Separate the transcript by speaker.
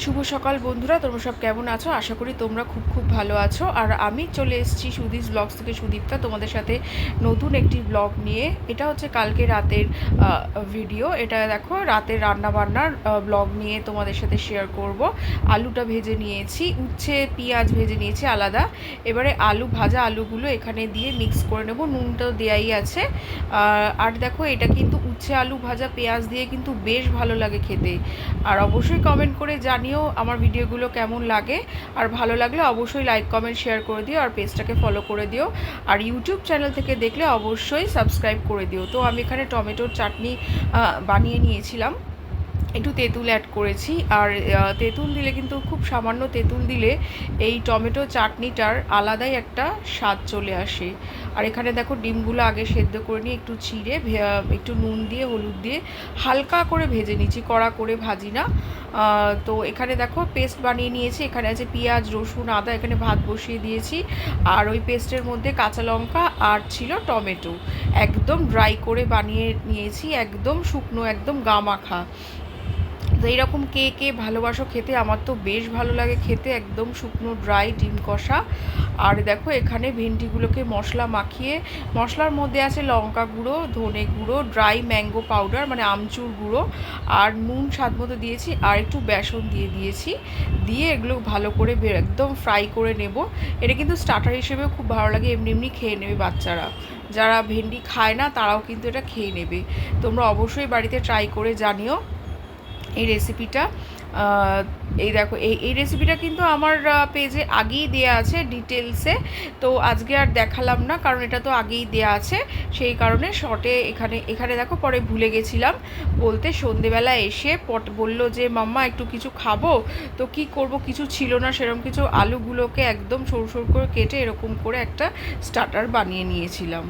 Speaker 1: শুভ সকাল বন্ধুরা, তোমরা সব কেমন আছো? আশা করি তোমরা খুব খুব ভালো আছো। আর আমি চলে এসেছি সুদীস ব্লগস থেকে, সুদীপ্তা, তোমাদের সাথে নতুন একটি ব্লগ নিয়ে। এটা হচ্ছে কালকে রাতের ভিডিও। এটা দেখো রাতের রান্নাবান্নার ব্লগ নিয়ে তোমাদের সাথে শেয়ার করব। আলুটা ভেজে নিয়েছি, উচ্ছে পেঁয়াজ ভেজে নিয়েছি আলাদা। এবারে আলু ভাজা আলুগুলো এখানে দিয়ে মিক্স করে নেব, নুনটাও দেয়াই আছে। আর দেখো এটা কিন্তু উচ্ছে আলু ভাজা পেঁয়াজ দিয়ে কিন্তু বেশ ভালো লাগে খেতে। আর অবশ্যই কমেন্ট করে জানিও আমার ভিডিওগুলো কেমন লাগে। আর ভালো লাগলে অবশ্যই লাইক কমেন্ট শেয়ার করে দিও, আর পেজটাকে ফলো করে দিও। আর ইউটিউব চ্যানেল থেকে দেখলে অবশ্যই সাবস্ক্রাইব করে দিও। তো আমি এখানে টমেটোর চাটনি বানিয়ে নিয়েছিলাম, একটু তেঁতুল অ্যাড করেছি। আর তেঁতুল দিলে কিন্তু, খুব সামান্য তেঁতুল দিলে এই টমেটো চাটনিটার আলাদাই একটা স্বাদ চলে আসে। আর এখানে দেখো ডিমগুলো আগে সেদ্ধ করে নিয়ে একটু চিড়ে একটু নুন দিয়ে হলুদ দিয়ে হালকা করে ভেজে নিচ্ছি, কড়া করে ভাজি না। তো এখানে দেখো পেস্ট বানিয়ে নিয়েছি। এখানে আছে পেঁয়াজ রসুন আদা, এখানে ভাত বসিয়ে দিয়েছি। আর ওই পেস্টের মধ্যে কাঁচা লঙ্কা আর ছিল টমেটো, একদম ড্রাই করে বানিয়ে নিয়েছি, একদম শুকনো, একদম গা মাখা। তো এইরকম কে কে ভালোবাসো খেতে? আমার তো বেশ ভালো লাগে খেতে, একদম শুকনো ড্রাই ডিম কষা। আর দেখো এখানে ভেন্ডিগুলোকে মশলা মাখিয়ে, মশলার মধ্যে আছে লঙ্কা গুঁড়ো, ধনে গুঁড়ো, ড্রাই ম্যাঙ্গো পাউডার মানে আমচুর গুঁড়ো, আর নুন স্বাদ মতো দিয়েছি, আর একটু বেসন দিয়ে দিয়েছি। দিয়ে এগুলো ভালো করে একদম ফ্রাই করে নেব। এটা কিন্তু স্টার্টার হিসেবেও খুব ভালো লাগে, এমনি এমনি খেয়ে নেবে বাচ্চারা। যারা ভেন্ডি খায় না তারাও কিন্তু এটা খেয়ে নেবে। তোমরা অবশ্যই বাড়িতে ট্রাই করে জানিও এই রেসিপিটা। এই দেখো এই রেসিপিটা কিন্তু আমার পেজে আগেই দেয়া আছে ডিটেলসে। তো আজকে আর দেখালাম না, কারণ এটা তো আগেই দেয়া আছে, সেই কারণে শর্টে এখানে এখানে দেখো পরে ভুলে গেছিলাম বলতে। সন্ধেবেলা এসে বললো যে মাম্মা একটু কিছু খাবো। তো কি করব, কিছু ছিল না সেরকম কিছু। আলুগুলোকে একদম সরু সরু করে কেটে এরকম করে একটা স্টার্টার বানিয়ে নিয়েছিলাম।